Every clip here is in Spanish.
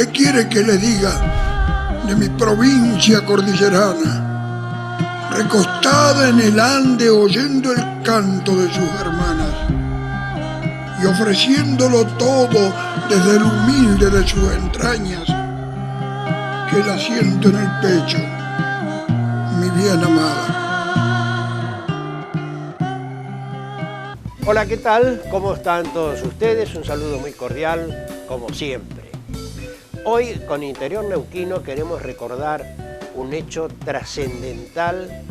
¿Qué quiere que le diga de mi provincia cordillerana? Recostada en el ande oyendo el canto de sus hermanas y ofreciéndolo todo desde el humilde de sus entrañas, que la siento en el pecho, mi bien amada. Hola, ¿qué tal? ¿Cómo están todos ustedes? Un saludo muy cordial, como siempre. Hoy, con Interior Neuquino, queremos recordar un hecho trascendental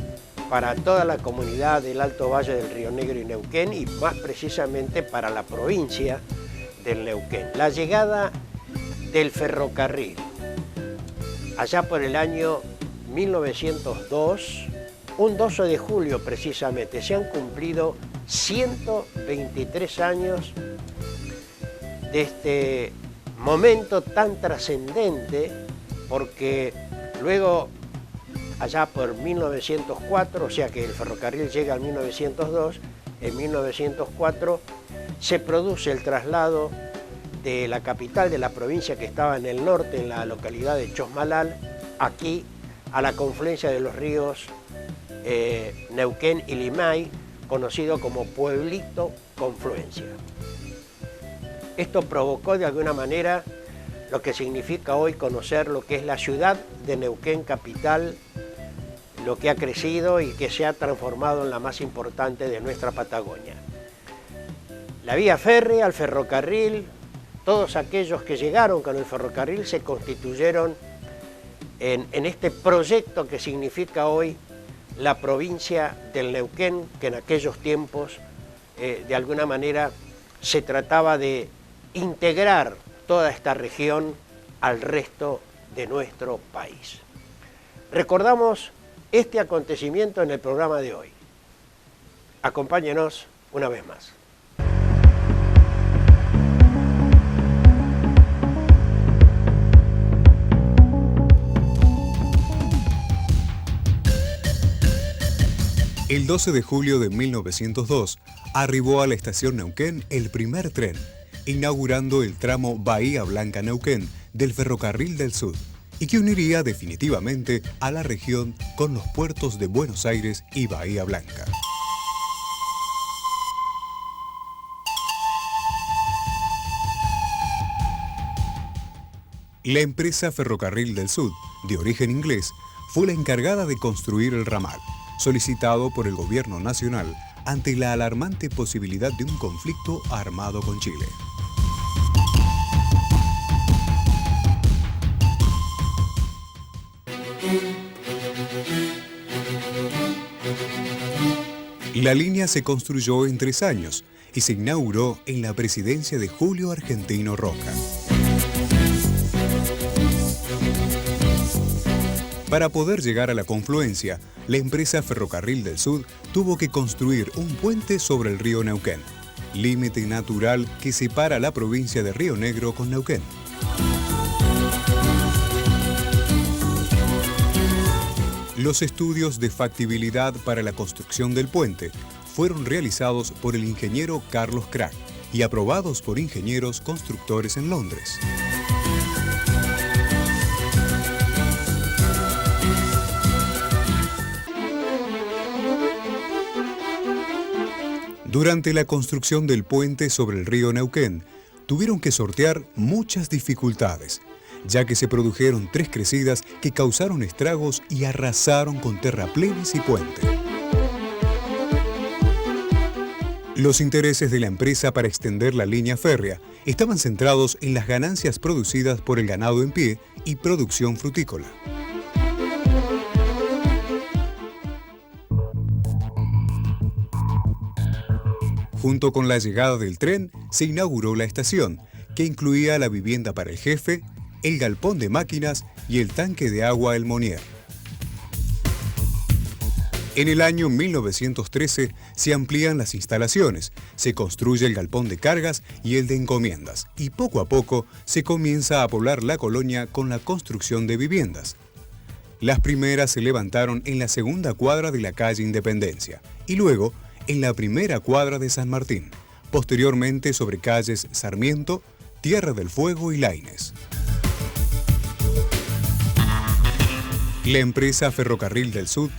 para toda la comunidad del Alto Valle del Río Negro y Neuquén, y más precisamente para la provincia del Neuquén. La llegada del ferrocarril. Allá por el año 1902, un 12 de julio precisamente, se han cumplido 123 años de este momento tan trascendente, porque luego, allá por 1904, o sea que el ferrocarril llega al 1902, en 1904 se produce el traslado de la capital de la provincia, que estaba en el norte, en la localidad de Chosmalal, aquí a la confluencia de los ríos Neuquén y Limay, conocido como Pueblito Confluencia. Esto provocó de alguna manera lo que significa hoy conocer lo que es la ciudad de Neuquén capital, lo que ha crecido y que se ha transformado en la más importante de nuestra Patagonia. La vía férrea, el ferrocarril, todos aquellos que llegaron con el ferrocarril se constituyeron en este proyecto que significa hoy la provincia del Neuquén, que en aquellos tiempos de alguna manera se trataba de integrar toda esta región al resto de nuestro país. Recordamos este acontecimiento en el programa de hoy. Acompáñenos una vez más. El 12 de julio de 1902 arribó a la estación Neuquén el primer tren, inaugurando el tramo Bahía Blanca-Neuquén del Ferrocarril del Sud, y que uniría definitivamente a la región con los puertos de Buenos Aires y Bahía Blanca. La empresa Ferrocarril del Sud, de origen inglés, fue la encargada de construir el ramal, solicitado por el gobierno nacional ante la alarmante posibilidad de un conflicto armado con Chile. La línea se construyó en 3 años y se inauguró en la presidencia de Julio Argentino Roca. Para poder llegar a la confluencia, la empresa Ferrocarril del Sud tuvo que construir un puente sobre el río Neuquén, límite natural que separa la provincia de Río Negro con Neuquén. Los estudios de factibilidad para la construcción del puente fueron realizados por el ingeniero Carlos Crack y aprobados por ingenieros constructores en Londres. Durante la construcción del puente sobre el río Neuquén, tuvieron que sortear muchas dificultades, ya que se produjeron 3 crecidas que causaron estragos y arrasaron con terraplenes y puente. Los intereses de la empresa para extender la línea férrea estaban centrados en las ganancias producidas por el ganado en pie y producción frutícola. Junto con la llegada del tren, se inauguró la estación, que incluía la vivienda para el jefe, el galpón de máquinas y el tanque de agua El Monier. En el año 1913 se amplían las instalaciones, se construye el galpón de cargas y el de encomiendas, y poco a poco se comienza a poblar la colonia con la construcción de viviendas. Las primeras se levantaron en la segunda cuadra de la calle Independencia y luego en la primera cuadra de San Martín, posteriormente sobre calles Sarmiento, Tierra del Fuego y Laínez. La empresa Ferrocarril del Sud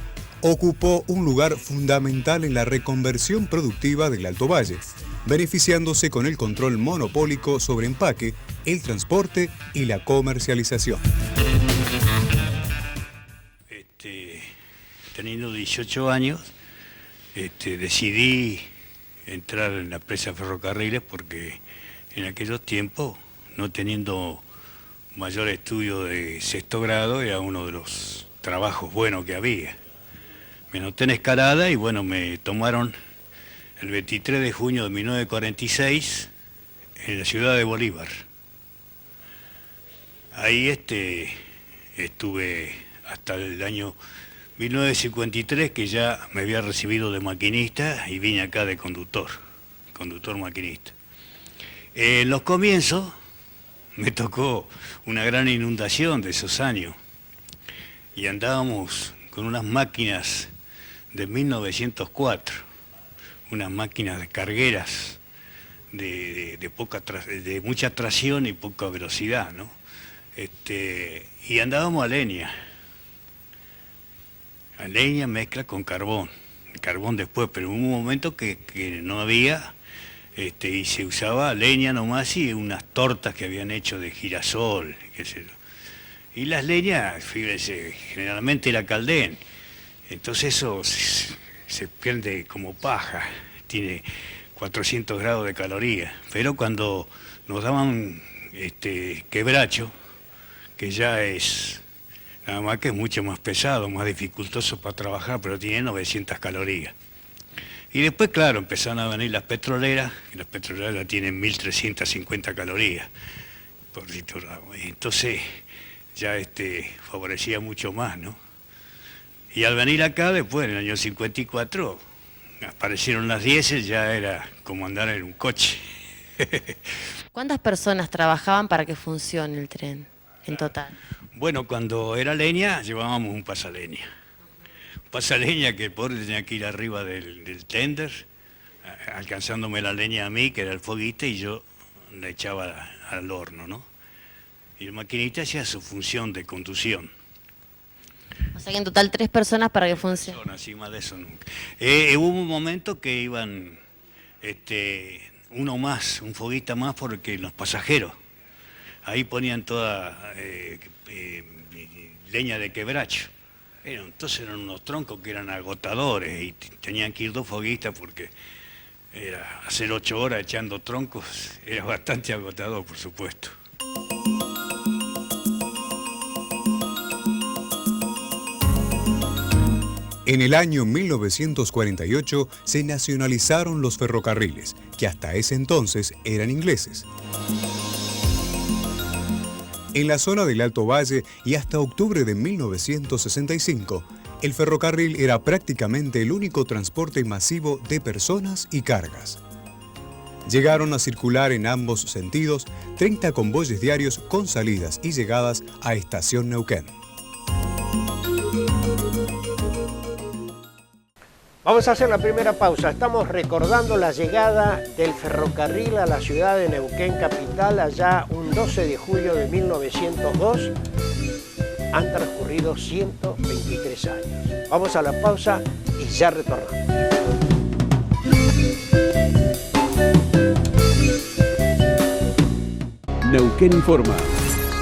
ocupó un lugar fundamental en la reconversión productiva del Alto Valle, beneficiándose con el control monopólico sobre empaque, el transporte y la comercialización. Teniendo 18 años, decidí entrar en la empresa Ferrocarriles porque en aquellos tiempos, no teniendo mayor estudio de sexto grado, era uno de los trabajos buenos que había. Me anoté en escalada y bueno, me tomaron el 23 de junio de 1946 en la ciudad de Bolívar. Ahí estuve hasta el año 1953, que ya me había recibido de maquinista y vine acá de conductor maquinista. En los comienzos me tocó una gran inundación de esos años y andábamos con unas máquinas de 1904, unas máquinas de cargueras de mucha tracción y poca velocidad, ¿no? Y andábamos a leña mezcla con carbón, el carbón después, pero hubo un momento que no había, y se usaba leña nomás y unas tortas que habían hecho de girasol, qué sé yo. Y las leñas, fíjense, generalmente era caldén, entonces eso se pierde como paja, tiene 400 grados de calorías, pero cuando nos daban quebracho, que ya es, nada más que es mucho más pesado, más dificultoso para trabajar, pero tiene 900 calorías. Y después, claro, empezaron a venir las petroleras, y las petroleras tienen 1350 calorías por litro de agua. Y entonces ya favorecía mucho más, ¿no? Y al venir acá, después, en el año 54, aparecieron las diésel, ya era como andar en un coche. ¿Cuántas personas trabajaban para que funcione el tren en total? Bueno, cuando era leña, llevábamos un pasaleña. Un pasaleña que el pobre tenía que ir arriba del tender, alcanzándome la leña a mí, que era el foguista, y yo la echaba al horno, ¿no? Y el maquinista hacía su función de conducción. O sea que en total 3 personas para que funcione. Así más de eso nunca. Hubo un momento que iban uno más, un foguista más, porque los pasajeros, ahí ponían toda leña de quebracho. Entonces eran unos troncos que eran agotadores y tenían que ir 2 foguistas porque hacer 8 horas echando troncos era bastante agotador, por supuesto. En el año 1948 se nacionalizaron los ferrocarriles, que hasta ese entonces eran ingleses. En la zona del Alto Valle y hasta octubre de 1965, el ferrocarril era prácticamente el único transporte masivo de personas y cargas. Llegaron a circular en ambos sentidos 30 convoyes diarios con salidas y llegadas a Estación Neuquén. Vamos a hacer la primera pausa. Estamos recordando la llegada del ferrocarril a la ciudad de Neuquén capital allá un 12 de julio de 1902. Han transcurrido 123 años. Vamos a la pausa y ya retornamos. Neuquén Informa.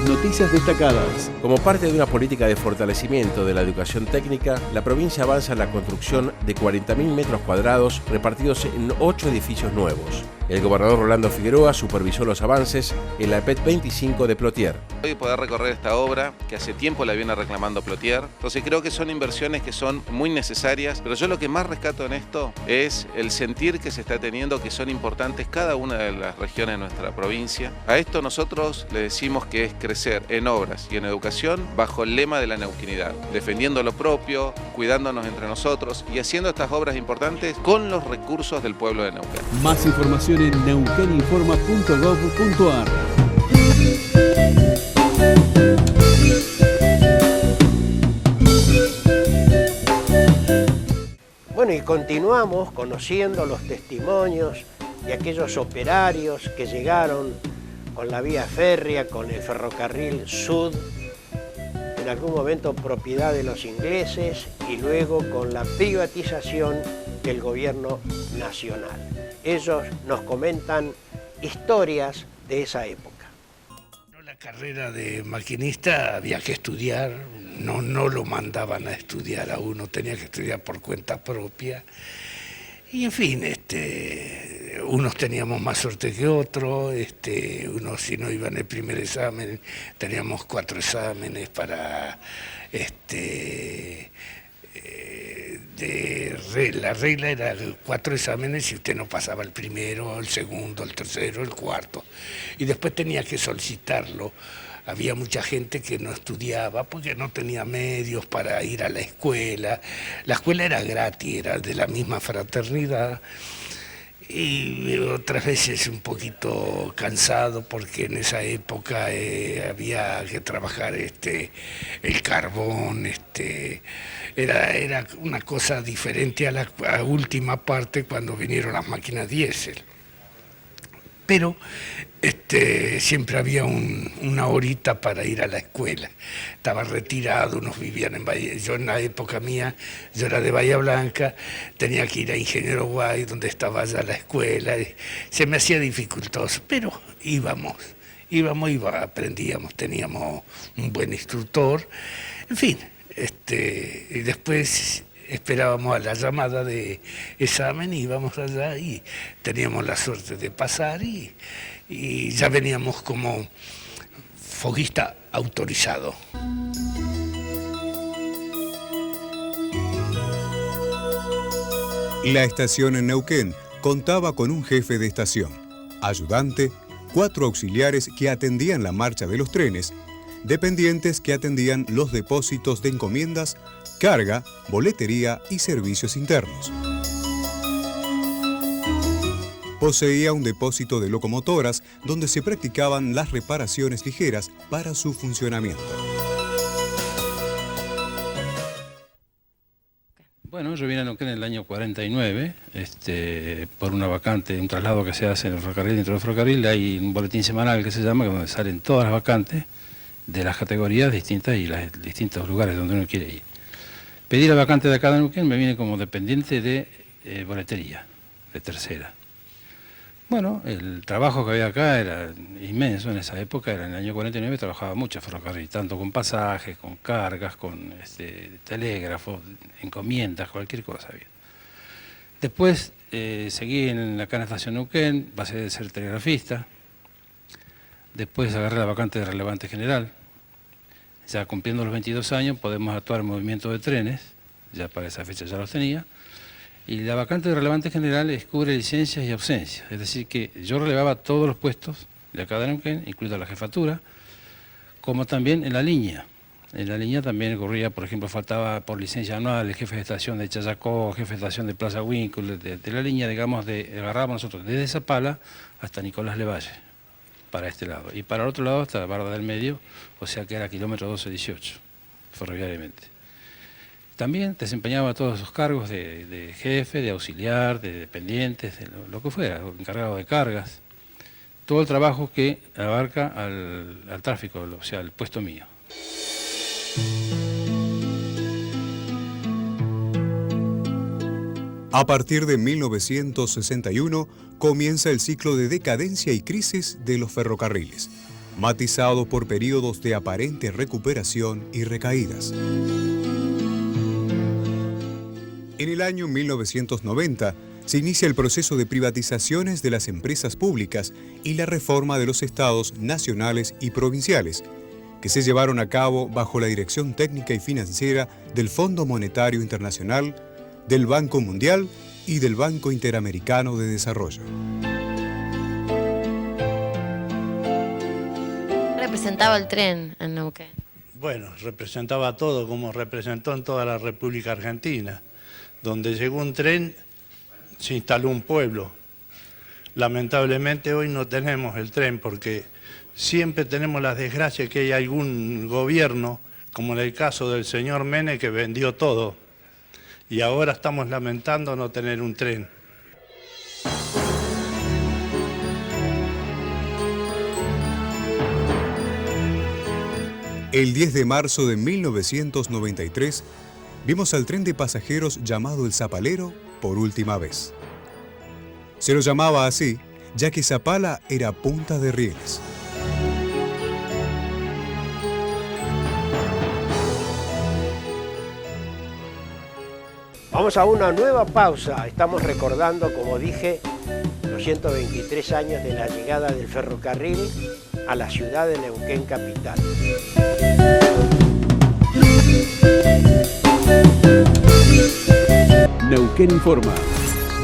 Noticias destacadas. Como parte de una política de fortalecimiento de la educación técnica, la provincia avanza en la construcción de 40.000 metros cuadrados repartidos en 8 edificios nuevos. El gobernador Rolando Figueroa supervisó los avances en la EPET 25 de Plotier. Hoy poder recorrer esta obra que hace tiempo la viene reclamando Plotier, entonces creo que son inversiones que son muy necesarias, pero yo lo que más rescato en esto es el sentir que se está teniendo que son importantes cada una de las regiones de nuestra provincia. A esto nosotros le decimos que es crecer en obras y en educación bajo el lema de la neuquinidad, defendiendo lo propio, cuidándonos entre nosotros y haciendo estas obras importantes con los recursos del pueblo de Neuquén. Más información en neuqueninforma.gov.ar. Bueno, y continuamos conociendo los testimonios de aquellos operarios que llegaron con la vía férrea, con el ferrocarril Sud, en algún momento propiedad de los ingleses y luego con la privatización del gobierno nacional. Ellos nos comentan historias de esa época. La carrera de maquinista había que estudiar, no lo mandaban a estudiar a uno, tenía que estudiar por cuenta propia. Y en fin, unos teníamos más suerte que otros, unos si no iban el primer examen, teníamos 4 exámenes para la regla era 4 exámenes si usted no pasaba el primero, el segundo, el tercero, el cuarto. Y después tenía que solicitarlo. Había mucha gente que no estudiaba porque no tenía medios para ir a la escuela. La escuela era gratis, era de la misma fraternidad. Y otras veces un poquito cansado porque en esa época había que trabajar el carbón, era una cosa diferente a la última parte cuando vinieron las máquinas diésel. Pero siempre había una horita para ir a la escuela. Estaba retirado, unos vivían en Bahía. Yo en la época mía, yo era de Bahía Blanca, tenía que ir a Ingeniero Guay, donde estaba ya la escuela. Se me hacía dificultoso, pero íbamos, aprendíamos, teníamos un buen instructor. En fin, y después esperábamos a la llamada de examen, íbamos allá y teníamos la suerte de pasar y ya veníamos como foguista autorizado. La estación en Neuquén contaba con un jefe de estación, ayudante, 4 auxiliares que atendían la marcha de los trenes, dependientes que atendían los depósitos de encomiendas, carga, boletería y servicios internos. Poseía un depósito de locomotoras donde se practicaban las reparaciones ligeras para su funcionamiento. Bueno, yo vine a Neuquén en el año 49, por una vacante, un traslado que se hace en el ferrocarril. Dentro del ferrocarril hay un boletín semanal que se llama, donde salen todas las vacantes de las categorías distintas y los distintos lugares donde uno quiere ir. Pedí la vacante de acá de Neuquén, me vine como dependiente de boletería, de tercera. Bueno, el trabajo que había acá era inmenso en esa época, era en el año 49, trabajaba mucho ferrocarril, tanto con pasajes, con cargas, con telégrafos, encomiendas, cualquier cosa había. Después seguí acá en la estación Neuquén, pasé de ser telegrafista, después agarré la vacante de relevante general. Ya cumpliendo los 22 años podemos actuar en movimiento de trenes, ya para esa fecha ya los tenía, y la vacante de relevante general cubre licencias y ausencias, es decir que yo relevaba todos los puestos de acá de Neuquén, incluida la jefatura, como también en la línea. En la línea también ocurría, por ejemplo, faltaba por licencia anual el jefe de estación de Chayacó, jefe de estación de Plaza Winkle, de la línea, digamos, agarrábamos nosotros desde Zapala hasta Nicolás Levalle, para este lado, y para el otro lado hasta la Barda del Medio, o sea que era kilómetro 1218, ferroviariamente. También desempeñaba todos esos cargos de jefe, de auxiliar, de dependientes, de lo que fuera, encargado de cargas, todo el trabajo que abarca al tráfico, o sea, el puesto mío. A partir de 1961 comienza el ciclo de decadencia y crisis de los ferrocarriles, matizado por periodos de aparente recuperación y recaídas. En el año 1990 se inicia el proceso de privatizaciones de las empresas públicas y la reforma de los estados nacionales y provinciales, que se llevaron a cabo bajo la dirección técnica y financiera del Fondo Monetario Internacional, del Banco Mundial y del Banco Interamericano de Desarrollo. ¿Representaba el tren en Neuquén? Bueno, representaba todo como representó en toda la República Argentina. Donde llegó un tren, se instaló un pueblo. Lamentablemente hoy no tenemos el tren porque siempre tenemos las desgracias que hay algún gobierno, como en el caso del señor Menem, que vendió todo. Y ahora estamos lamentando no tener un tren. El 10 de marzo de 1993, vimos al tren de pasajeros llamado el Zapalero por última vez. Se lo llamaba así, ya que Zapala era punta de rieles. Vamos a una nueva pausa. Estamos recordando, como dije, los 123 años de la llegada del ferrocarril a la ciudad de Neuquén capital. Neuquén Informa.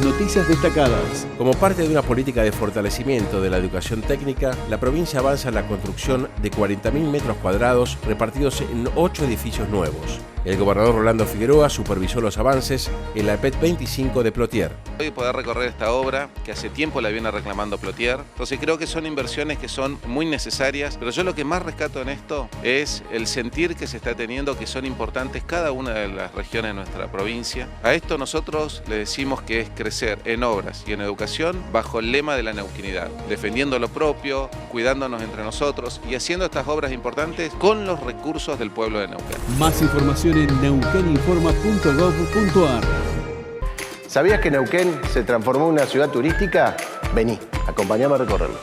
Noticias destacadas. Como parte de una política de fortalecimiento de la educación técnica, la provincia avanza en la construcción de 40.000 metros cuadrados repartidos en 8 edificios nuevos. El gobernador Rolando Figueroa supervisó los avances en la EPET 25 de Plotier. Hoy poder recorrer esta obra que hace tiempo la viene reclamando Plotier. Entonces creo que son inversiones que son muy necesarias, pero yo lo que más rescato en esto es el sentir que se está teniendo que son importantes cada una de las regiones de nuestra provincia. A esto nosotros le decimos que es crecer en obras y en educación bajo el lema de la neuquinidad, defendiendo lo propio, cuidándonos entre nosotros y haciendo estas obras importantes con los recursos del pueblo de Neuquén. Más información en neuqueninforma.gov.ar. ¿Sabías que Neuquén se transformó en una ciudad turística? Vení, acompáñame a recorrerlo.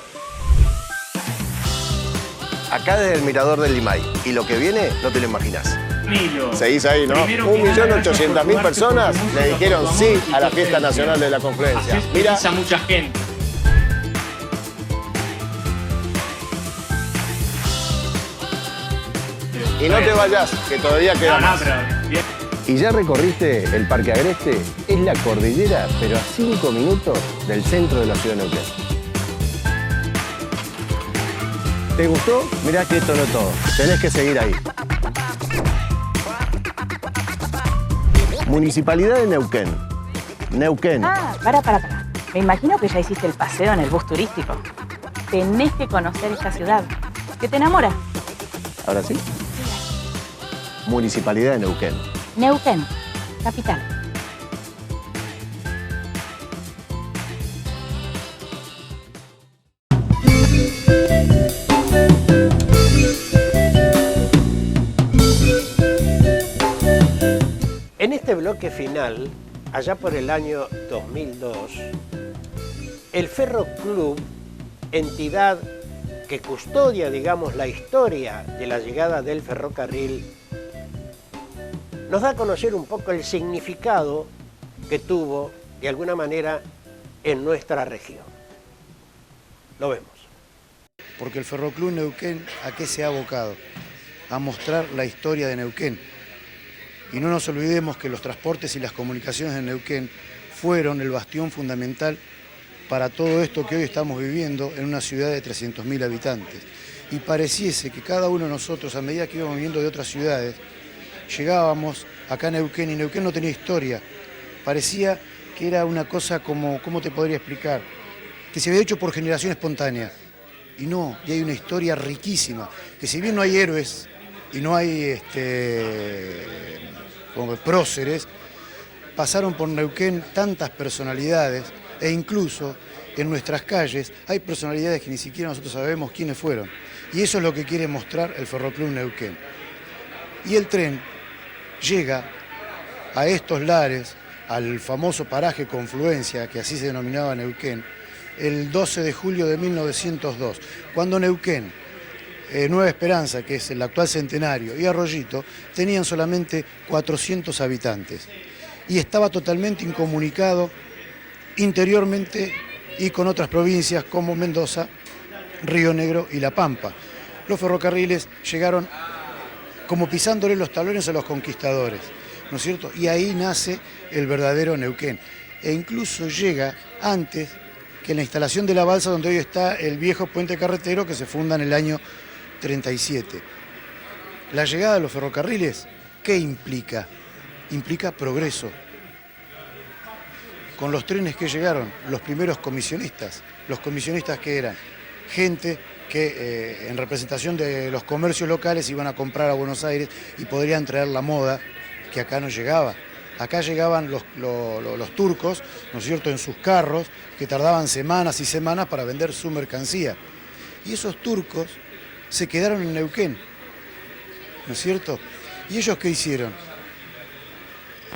Acá desde el mirador del Limay. Y lo que viene, no te lo imaginás. Seguís ahí, ¿no? 1.800.000 personas le dijeron sí a la fiesta nacional de la Confluencia. Mira, mucha gente. y no te vayas, que todavía queda más. ¿Y ya recorriste el Parque Agreste? Es la cordillera, pero a 5 minutos del centro de la ciudad de Neuquén. ¿Te gustó? Mirá que esto no es todo. Tenés que seguir ahí. Municipalidad de Neuquén. Neuquén. Ah, para. Me imagino que ya hiciste el paseo en el bus turístico. Tenés que conocer esta ciudad, que te enamora. ¿Ahora sí? Municipalidad de Neuquén. Neuquén, capital. En este bloque final, allá por el año 2002, el Ferro Club, entidad que custodia, digamos, la historia de la llegada del ferrocarril, nos da a conocer un poco el significado que tuvo, de alguna manera, en nuestra región. Lo vemos. Porque el Ferroclub Neuquén, ¿a qué se ha abocado? A mostrar la historia de Neuquén. Y no nos olvidemos que los transportes y las comunicaciones en Neuquén fueron el bastión fundamental para todo esto que hoy estamos viviendo en una ciudad de 300.000 habitantes. Y pareciese que cada uno de nosotros, a medida que íbamos viendo de otras ciudades, llegábamos acá a Neuquén y Neuquén no tenía historia. Parecía que era una cosa como, ¿cómo te podría explicar? Que se había hecho por generación espontánea. Y no, y hay una historia riquísima, que si bien no hay héroes y no hay como próceres, pasaron por Neuquén tantas personalidades e incluso en nuestras calles hay personalidades que ni siquiera nosotros sabemos quiénes fueron. Y eso es lo que quiere mostrar el Ferroclub Neuquén. Y el tren llega a estos lares, al famoso paraje Confluencia, que así se denominaba Neuquén, el 12 de julio de 1902, cuando Neuquén, Nueva Esperanza, que es el actual Centenario, y Arroyito, tenían solamente 400 habitantes. Y estaba totalmente incomunicado interiormente y con otras provincias como Mendoza, Río Negro y La Pampa. Los ferrocarriles llegaron como pisándole los talones a los conquistadores, ¿no es cierto? Y ahí nace el verdadero Neuquén. E incluso llega antes que la instalación de la balsa donde hoy está el viejo puente carretero que se funda en el año 37. La llegada de los ferrocarriles, ¿qué implica? Implica progreso. Con los trenes que llegaron, los primeros comisionistas que eran gente que en representación de los comercios locales iban a comprar a Buenos Aires y podrían traer la moda que acá no llegaba. Acá llegaban los turcos, ¿no es cierto?, en sus carros, que tardaban semanas y semanas para vender su mercancía. Y esos turcos se quedaron en Neuquén. ¿no es cierto? ¿Y ellos qué hicieron?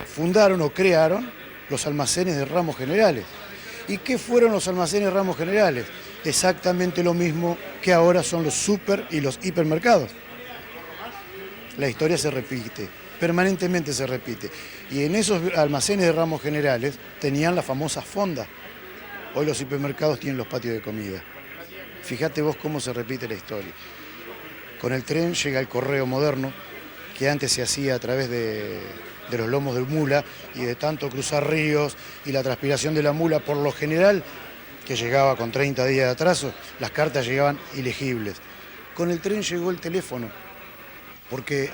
Fundaron o crearon los almacenes de ramos generales. ¿Y qué fueron los almacenes de ramos generales? Exactamente lo mismo que ahora son los super y los hipermercados. La historia se repite, permanentemente se repite. Y en esos almacenes de ramos generales tenían las famosas fondas. Hoy los hipermercados tienen los patios de comida. Fíjate vos cómo se repite la historia. Con el tren llega el correo moderno, que antes se hacía a través de los lomos de mula y de tanto cruzar ríos y la transpiración de la mula, por lo general, que llegaba con 30 días de atraso, las cartas llegaban ilegibles. Con el tren llegó el teléfono, porque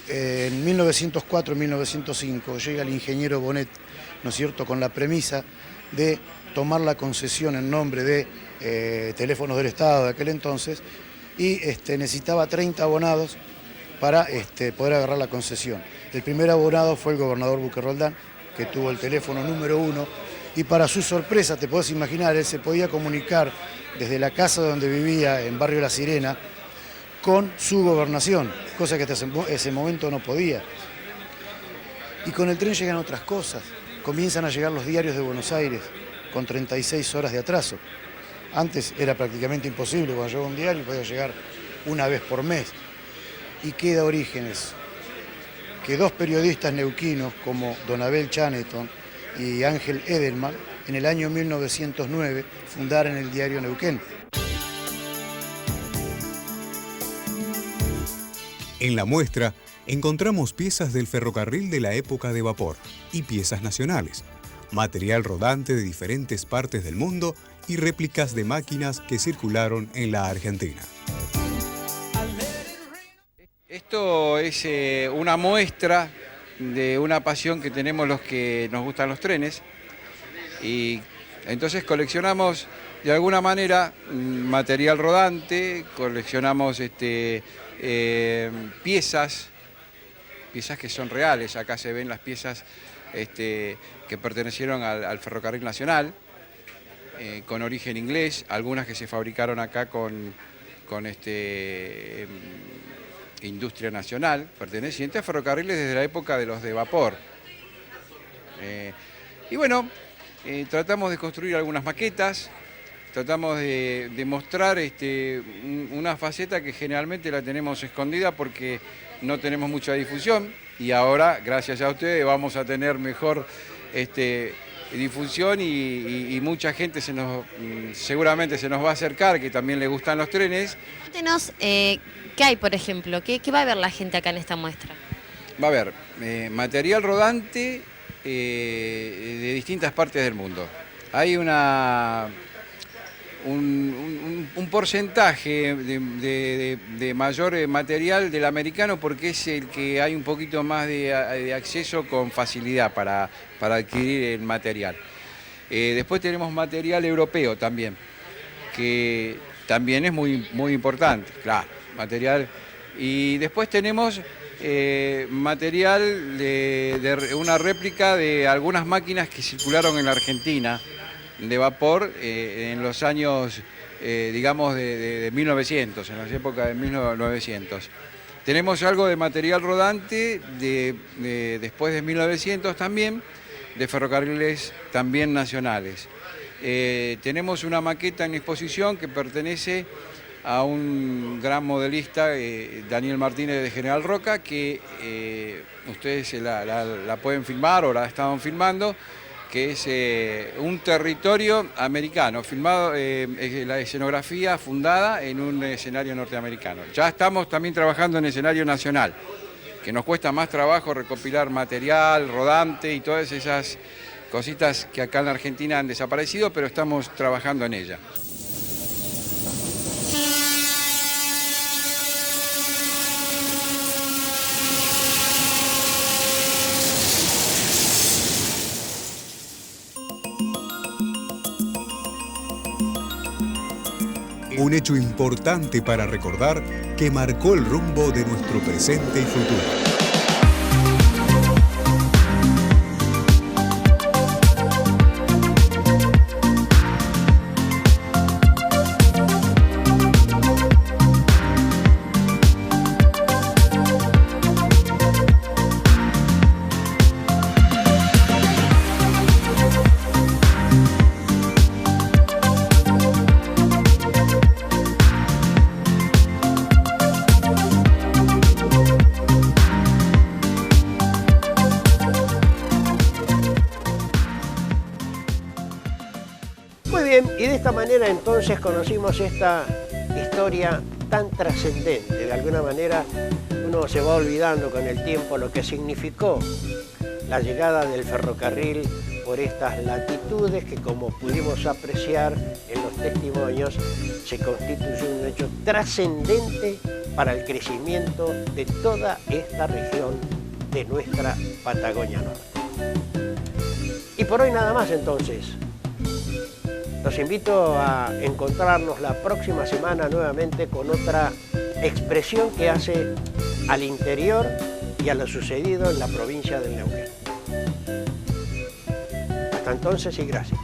en 1904-1905 llega el ingeniero Bonet, ¿no es cierto?, con la premisa de tomar la concesión en nombre de Teléfonos del Estado de aquel entonces, y necesitaba 30 abonados para poder agarrar la concesión. El primer abonado fue el gobernador Buquerroldán, que tuvo el teléfono número 1, y para su sorpresa, te podés imaginar, él se podía comunicar desde la casa donde vivía, en Barrio La Sirena, con su gobernación, cosa que hasta ese momento no podía. Y con el tren llegan otras cosas. Comienzan a llegar los diarios de Buenos Aires, con 36 horas de atraso. Antes era prácticamente imposible, cuando llegaba un diario podía llegar una vez por mes. Y queda Orígenes, que dos periodistas neuquinos como Don Abel Chaneton y Ángel Edelman, en el año 1909 fundaron el diario Neuquén. En la muestra encontramos piezas del ferrocarril de la época de vapor y piezas nacionales, material rodante de diferentes partes del mundo y réplicas de máquinas que circularon en la Argentina. Esto es una muestra de una pasión que tenemos los que nos gustan los trenes, y entonces coleccionamos de alguna manera material rodante, coleccionamos piezas que son reales. Acá se ven las piezas que pertenecieron al Ferrocarril Nacional, con origen inglés, algunas que se fabricaron acá con industria nacional, perteneciente a ferrocarriles desde la época de los de vapor. Y bueno, tratamos de construir algunas maquetas, tratamos de mostrar una faceta que generalmente la tenemos escondida porque no tenemos mucha difusión, y ahora, gracias a ustedes, vamos a tener mejor difusión y mucha gente seguramente se nos va a acercar, que también le gustan los trenes. Cuéntenos qué hay, por ejemplo, qué va a ver la gente acá en esta muestra. Va a haber material rodante de distintas partes del mundo. Hay un porcentaje de mayor material del americano porque es el que hay un poquito más de acceso con facilidad para adquirir el material. Después tenemos material europeo también, que también es muy importante, claro, material. Y después tenemos material de una réplica de algunas máquinas que circularon en la Argentina de vapor en los años, digamos, de 1900, en las épocas de 1900. Tenemos algo de material rodante después de 1900 también, de ferrocarriles también nacionales. Tenemos una maqueta en exposición que pertenece a un gran modelista, Daniel Martínez de General Roca, que ustedes la pueden filmar o la estaban filmando, que es un territorio americano, filmado, la escenografía fundada en un escenario norteamericano. Ya estamos también trabajando en escenario nacional, que nos cuesta más trabajo recopilar material, rodante y todas esas cositas que acá en la Argentina han desaparecido, pero estamos trabajando en ella. Un hecho importante para recordar que marcó el rumbo de nuestro presente y futuro. bien, y de esta manera entonces conocimos esta historia tan trascendente. De alguna manera uno se va olvidando con el tiempo lo que significó la llegada del ferrocarril por estas latitudes que, como pudimos apreciar en los testimonios, se constituye un hecho trascendente para el crecimiento de toda esta región de nuestra Patagonia Norte. Y por hoy nada más entonces. Los invito a encontrarnos la próxima semana nuevamente con otra expresión que hace al interior y a lo sucedido en la provincia del Neuquén. Hasta entonces y gracias.